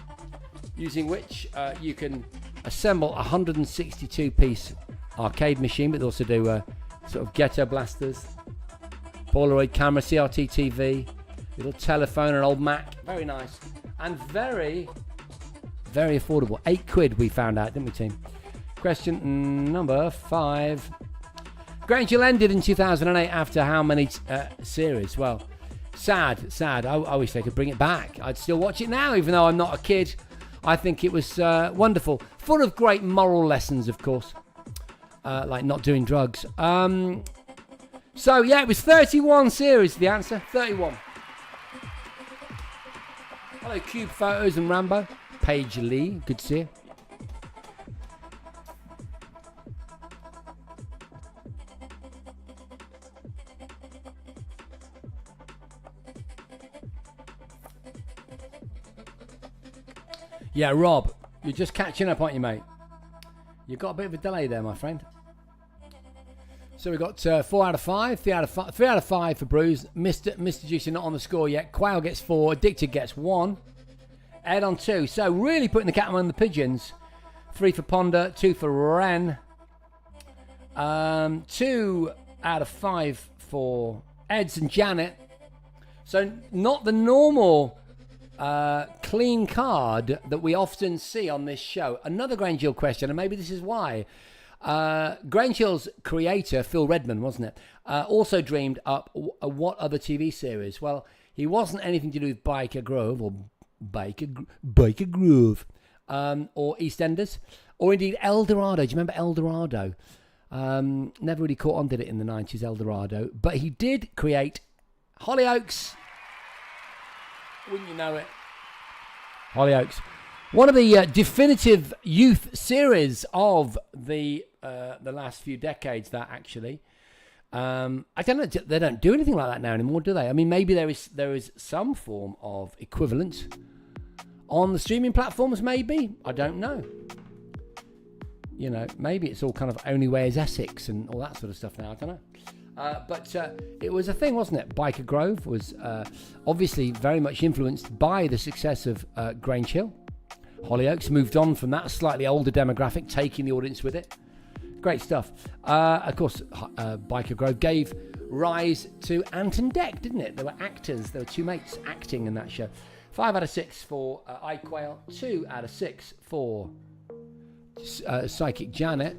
using which you can assemble a 162-piece arcade machine, but they also do sort of ghetto blasters, Polaroid camera, CRT TV, little telephone, an old Mac. Very nice. And very, very affordable. £8 we found out, didn't we, team? Question number 5. Grange Hill ended in 2008 after how many series? Well, sad. I wish they could bring it back. I'd still watch it now, even though I'm not a kid. I think it was wonderful. Full of great moral lessons, of course. Like not doing drugs. So, yeah, it was 31 series, the answer. 31. Hello, Cube Photos and Rambo. Paige Lee, good to see you. Yeah, Rob, you're just catching up, aren't you, mate? You've got a bit of a delay there, my friend. So we've got 4 out of 5, 3 out of 5 for Bruce. Mr. Juicy not on the score yet. Quail gets 4, Addicted gets 1. Ed on 2. So really putting the cat among the pigeons. 3 for Ponder, 2 for Ren. 2 out of 5 for Eds and Janet. So not the normal clean card that we often see on this show. Another Grange Hill question, and maybe this is why. Grange Hill's creator, Phil Redman, wasn't it? Also dreamed up what other TV series? Well, he wasn't anything to do with Biker Grove or Biker Grove or EastEnders or indeed El Dorado. Do you remember El Dorado? Never really caught on, did it, in the 90s, El Dorado. But he did create Hollyoaks. Wouldn't you know it? Hollyoaks. One of the definitive youth series of the last few decades, that actually. I don't know, they don't do anything like that now anymore, do they? I mean, maybe there is some form of equivalent on the streaming platforms, maybe. I don't know. You know, maybe it's all kind of Only Way is Essex and all that sort of stuff now, I don't know. But it was a thing, wasn't it? Biker Grove was obviously very much influenced by the success of Grange Hill. Hollyoaks moved on from that slightly older demographic, taking the audience with it. Great stuff. Of course, Biker Grove gave rise to Ant and Dec, didn't it? There were actors. There were two mates acting in that show. 5 out of 6 for iQuail. 2 out of 6 for Psychic Janet.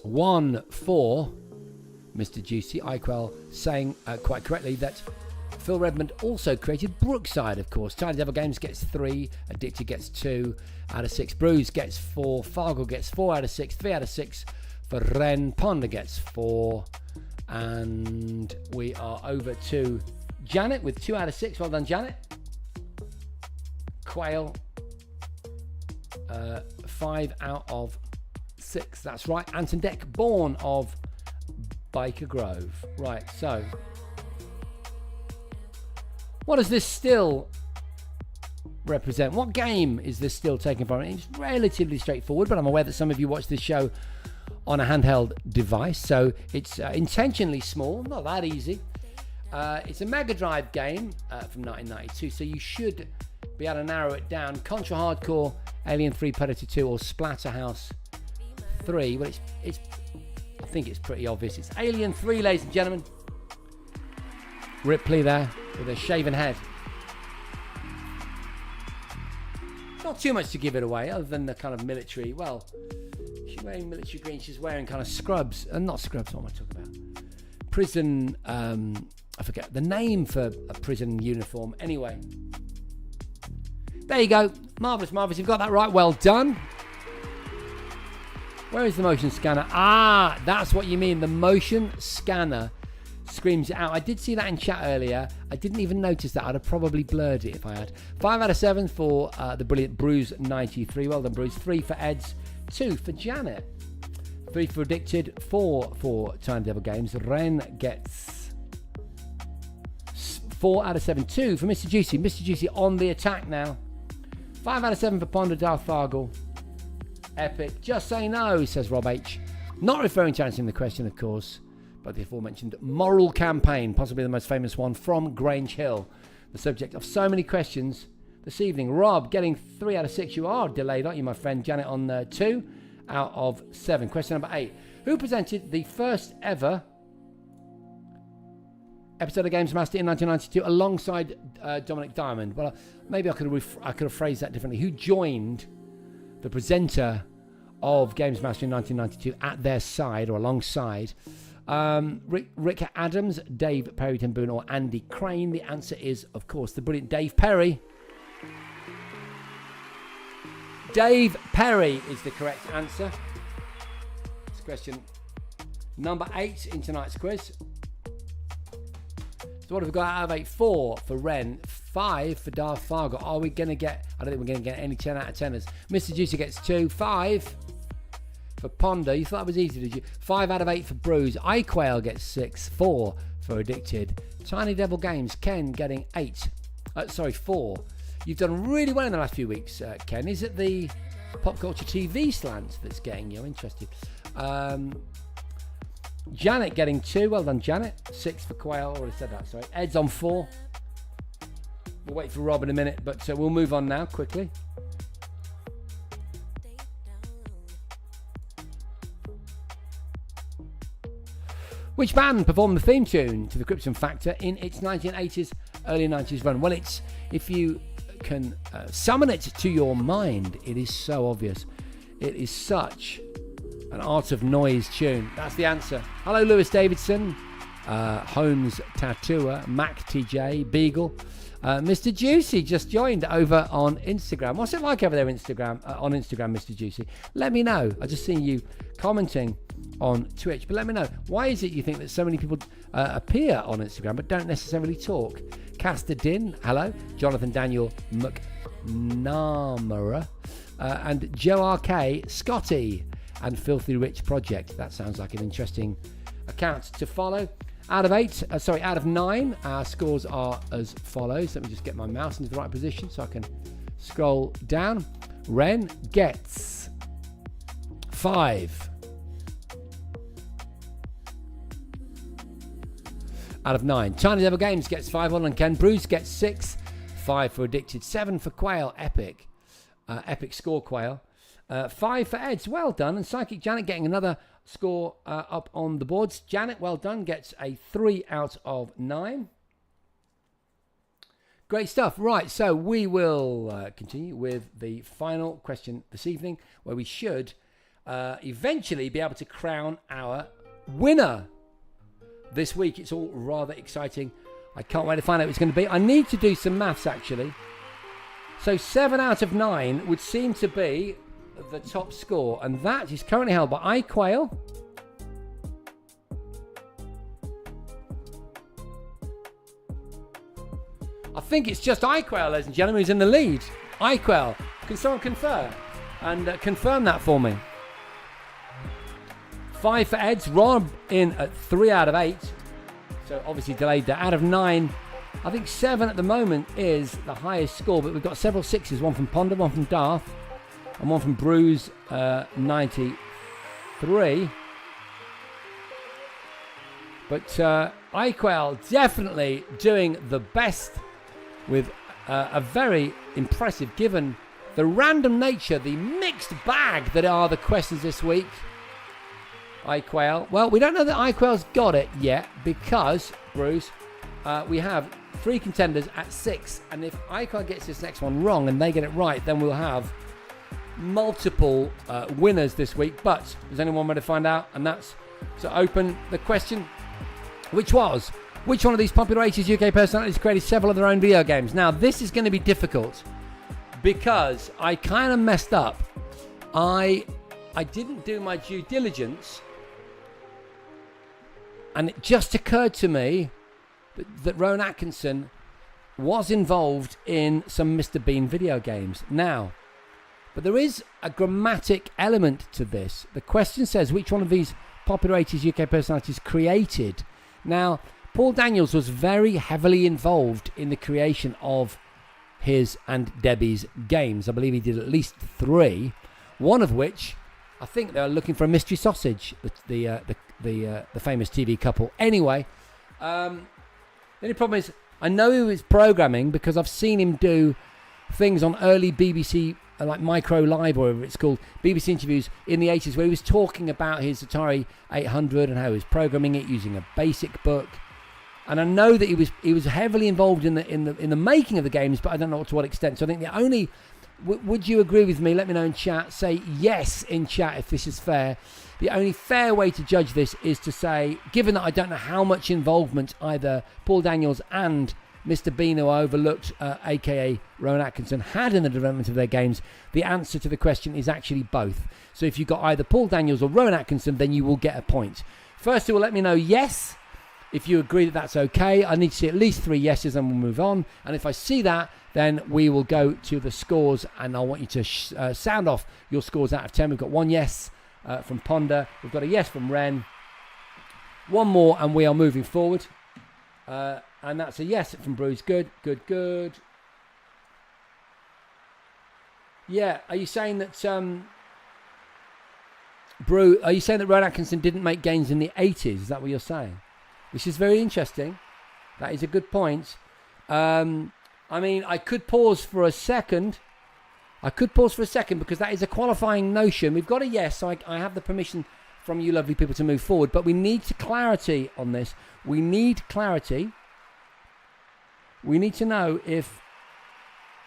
1 for Mr. Juicy. iQuail saying quite correctly that Phil Redmond also created Brookside, of course. Tiny Devil Games gets 3. Addicted gets 2 out of 6. Bruise gets 4. Fargo gets 4 out of 6. 3 out of 6 for Ren. Ponder gets 4. And we are over to Janet with 2 out of 6. Well done, Janet. Quail, 5 out of 6. That's right. Ant and Dec, born of Biker Grove. Right, so what does this still represent? What game is this still taken from? It's relatively straightforward, but I'm aware that some of you watch this show on a handheld device, so it's intentionally small, not that easy. It's a Mega Drive game from 1992, so you should be able to narrow it down. Contra Hardcore, Alien 3, Predator 2, or Splatterhouse 3. Well, it's I think it's pretty obvious. It's Alien 3, ladies and gentlemen. Ripley there with a shaven head. Not too much to give it away other than the kind of military. Well, she's wearing military green. She's wearing kind of scrubs. Not scrubs, what am I talking about? Prison, I forget the name for a prison uniform. Anyway. There you go. Marvellous, marvellous. You've got that right. Well done. Where is the motion scanner? Ah, that's what you mean. The motion scanner screams it out. I did see that in chat earlier. I didn't even notice that. I'd have probably blurred it if I had. 5 out of 7 for the brilliant Bruise 93. Well done, Bruise. 3 for Eds. 2 for Janet. 3 for Addicted. 4 for Tiny Devil Games. Ren gets 4 out of 7. 2 for Mr. Juicy. Mr. Juicy on the attack now. 5 out of 7 for Ponder Darth Fargle. Epic. Just say no, says Rob H. Not referring to answering the question, of course, but the aforementioned moral campaign, possibly the most famous one from Grange Hill, the subject of so many questions this evening. Rob, getting 3 out of 6. You are delayed, aren't you, my friend? Janet on 2 out of 7. Question number 8. Who presented the first ever episode of Games Master in 1992 alongside Dominic Diamond? Well, maybe I could have phrased that differently. Who joined the presenter of Games Master in 1992 at their side or alongside? Rick Adams, Dave Perry Boone, or Andy Crane? The answer is, of course, the brilliant Dave Perry. Dave Perry is the correct answer. It's question number 8 in tonight's quiz. So what have we got out of 8? 4 for Ren, 5 for Darth Fargo. Are we going to get... I don't think we're going to get any 10 out of 10ers. Mr. Juicy gets 2. 5 for Ponder. You thought that was easy, did you? 5 out of 8 for Bruise. iQuail gets 6. 4 for Addicted. Tiny Devil Games. Ken getting 4. You've done really well in the last few weeks, Ken. Is it the pop culture TV slant that's getting you interested? Janet getting 2. Well done, Janet. 6 for Quail. Already said that, sorry. Ed's on 4. We'll wait for Rob in a minute, but we'll move on now quickly. Which band performed the theme tune to the Krypton Factor in its 1980s, early 90s run? Well, it's, if you can summon it to your mind, it is so obvious. It is such an Art of Noise tune. That's the answer. Hello, Lewis Davidson, Holmes Tattooer, Mac TJ, Beagle. Mr. Juicy just joined over on Instagram. What's it like over there on Instagram, Mr. Juicy? Let me know. I just seen you commenting on Twitch, but let me know. Why is it you think that so many people appear on Instagram but don't necessarily talk? Caster Din, hello. Jonathan Daniel McNamara, and Joe RK, Scotty, and Filthy Rich Project. That sounds like an interesting account to follow. Out of 9, our scores are as follows. Let me just get my mouse into the right position so I can scroll down. Ren gets 5. Out of 9. Tiny Devil Games gets 5 on, and Ken Bruce gets 6. 5 for Addicted. 7 for Quail. Epic score, Quail. 5 for Eds. Well done. And Psychic Janet getting another score up on the boards. Janet, well done. Gets a 3 out of 9. Great stuff. Right, so we will continue with the final question this evening, where we should eventually be able to crown our winner. This week, it's all rather exciting. I can't wait to find out what it's going to be. I need to do some maths, actually. So 7 out of 9 would seem to be the top score, and that is currently held by iQuail. I think it's just iQuail, ladies and gentlemen, who's in the lead. iQuail. Can someone confirm? And confirm that for me. 5 for Eds. Rob in at 3 out of 8. So obviously delayed there. Out of 9. I think 7 at the moment is the highest score, but we've got several 6s. One from Ponder, one from Darth, and one from Bruise 93. But iQuail definitely doing the best with a very impressive, given the random nature, the mixed bag that are the questions this week. iQuail. Well, we don't know that iQuail's got it yet because, Bruce, we have 3 contenders at 6. And if iQuail gets this next one wrong and they get it right, then we'll have multiple winners this week. But there's only one way to find out, and that's to open the question, which was, which one of these popular 80s UK personalities created several of their own video games? Now, this is going to be difficult because I kind of messed up. I didn't do my due diligence, and it just occurred to me that Rowan Atkinson was involved in some Mr. Bean video games. Now, but there is a grammatic element to this. The question says, which one of these popular 80s UK personalities created? Now, Paul Daniels was very heavily involved in the creation of his and Debbie's games. I believe he did at least 3. One of which, I think they were looking for a mystery sausage, the famous TV couple. Anyway, the only problem is I know he was programming because I've seen him do things on early BBC, like Micro Live or whatever it's called, BBC interviews in the 80s where he was talking about his Atari 800 and how he was programming it using a basic book. And I know that he was heavily involved in the making of the games, but I don't know to what extent. So I think the only would you agree with me? Let me know in chat. Say yes in chat if this is fair. The only fair way to judge this is to say, given that I don't know how much involvement either Paul Daniels and Mr. Bean, who I overlooked, a.k.a. Rowan Atkinson, had in the development of their games, the answer to the question is actually both. So if you've got either Paul Daniels or Rowan Atkinson, then you will get a point. First, you will let me know yes. If you agree that that's okay, I need to see at least 3 yeses and we'll move on. And if I see that, then we will go to the scores and I want you to sound off your scores out of 10. We've got 1 yes from Ponder. We've got a yes from Ren. 1 more and we are moving forward. And that's a yes from Bruce. Good. Yeah, are you saying that... Brew, are you saying that Rowan Atkinson didn't make games in the 80s? Is that what you're saying? Which is very interesting. That is a good point. I mean, I could pause for a second. Because that is a qualifying notion. We've got a yes, so I have the permission from you lovely people to move forward. But we need clarity on this. We need clarity. We need to know if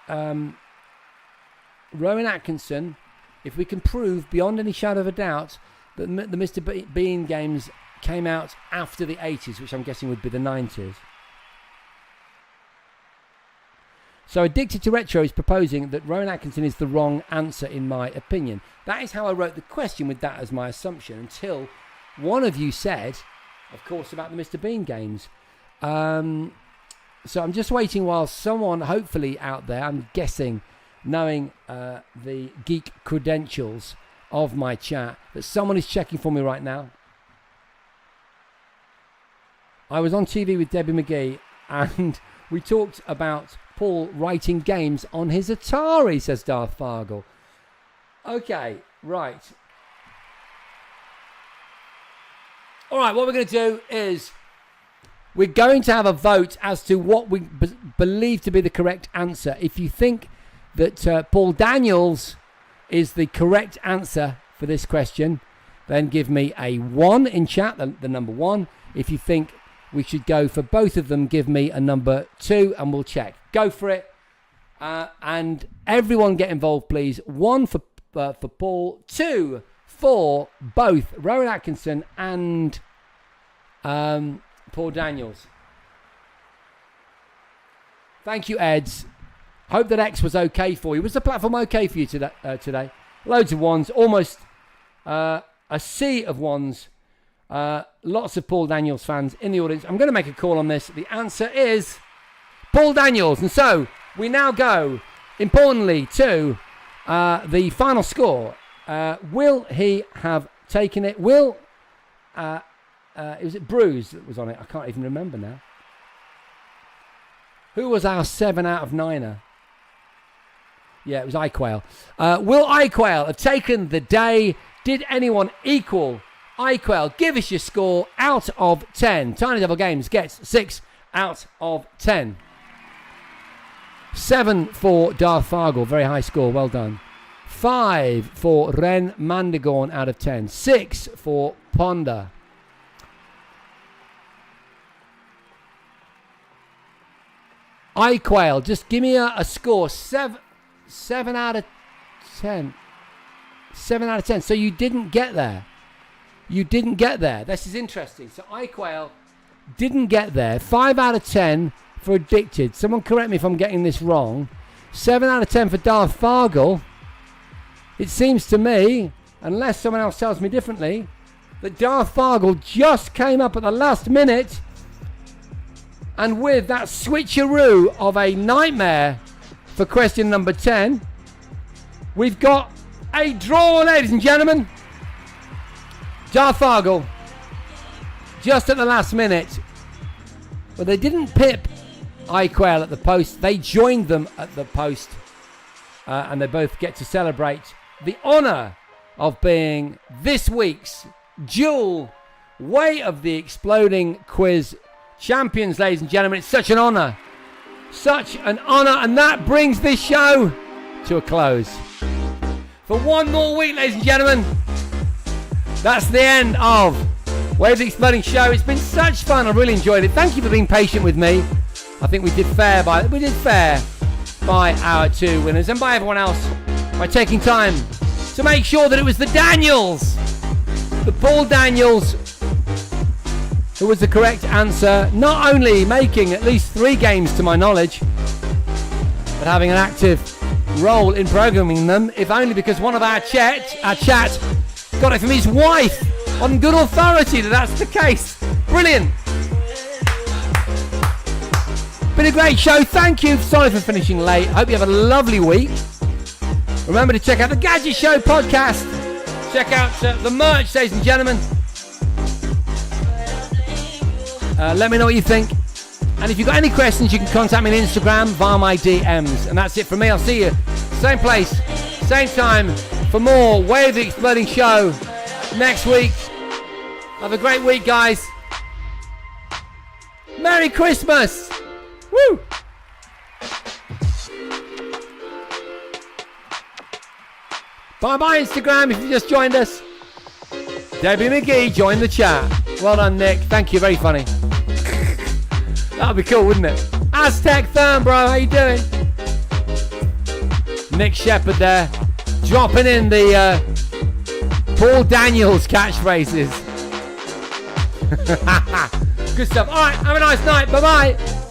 Rowan Atkinson, if we can prove beyond any shadow of a doubt that the Mr. Bean games came out after the 80s, which I'm guessing would be the 90s. So Addicted to Retro is proposing that Rowan Atkinson is the wrong answer, in my opinion. That is how I wrote the question, with that as my assumption, until one of you said, of course, about the Mr. Bean games. So I'm just waiting while someone, hopefully out there, I'm guessing, knowing the geek credentials of my chat, that someone is checking for me right now. I was on TV with Debbie McGee and we talked about Paul writing games on his Atari, says Darth Fargle. Okay, right. All right, what we're going to do is we're going to have a vote as to what we believe to be the correct answer. If you think that Paul Daniels is the correct answer for this question, then give me a 1 in chat, the number 1. If you think we should go for both of them, give me a number 2 and we'll check. Go for it. And everyone get involved, please. 1 for Paul, 2 for both Rowan Atkinson and Paul Daniels. Thank you, Eds. Hope that X was okay for you. Was the platform okay for you today? Loads of ones, almost a sea of ones. Lots of Paul Daniels fans in the audience. I'm going to make a call on this. The answer is Paul Daniels. And so we now go, importantly, to the final score. Will he have taken it? Was it Bruce that was on it? I can't even remember now. Who was our 7 out of 9er? Yeah, it was iQuail. Will iQuail have taken the day? Did anyone equal iQuail? Give us your score out of 10. Tiny Devil Games gets 6 out of 10. 7 for Darth Fargle. Very high score. Well done. 5 for Ren Mandigorn out of 10. 6 for Ponder. iQuail, just give me a score. 7 out of 10. 7 out of 10. So you didn't get there. This is interesting. So iQuail didn't get there. 5 out of 10 for Addicted. Someone correct me if I'm getting this wrong. 7 out of 10 for Darth Fargle. It seems to me, unless someone else tells me differently, that Darth Fargle just came up at the last minute. And with that switcheroo of a nightmare for question number 10, we've got a draw, ladies and gentlemen. Darth Fargle, just at the last minute. But they didn't pip iQuail at the post. They joined them at the post. And they both get to celebrate the honor of being this week's dual Way of the Exploding Quiz champions, ladies and gentlemen. It's such an honor. Such an honor. And that brings this show to a close. For one more week, ladies and gentlemen, that's the end of Way of the Exploding Show. It's been such fun. I really enjoyed it. Thank you for being patient with me. I think we did fair by our two winners and by everyone else by taking time to make sure that it was the Daniels, the Paul Daniels, who was the correct answer, not only making at least 3 games to my knowledge, but having an active role in programming them, if only because one of our chat got it from his wife on good authority that that's the case. Brilliant. Been a great show. Thank you. Sorry for finishing late. Hope you have a lovely week. Remember to check out the Gadget Show podcast. Check out the merch, ladies and gentlemen. Let me know what you think. And if you've got any questions, you can contact me on Instagram via my DMs. And that's it from me. I'll see you same place, same time for more Way of the Exploding Show next week. Have a great week, guys. Merry Christmas. Woo! Bye-bye, Instagram, if you just joined us. Debbie McGee joined the chat. Well done, Nick. Thank you. Very funny. That would be cool, wouldn't it? Aztec Therm, bro. How you doing? Nick Shepherd there. Dropping in the Paul Daniels catchphrases. Good stuff. All right. Have a nice night. Bye-bye.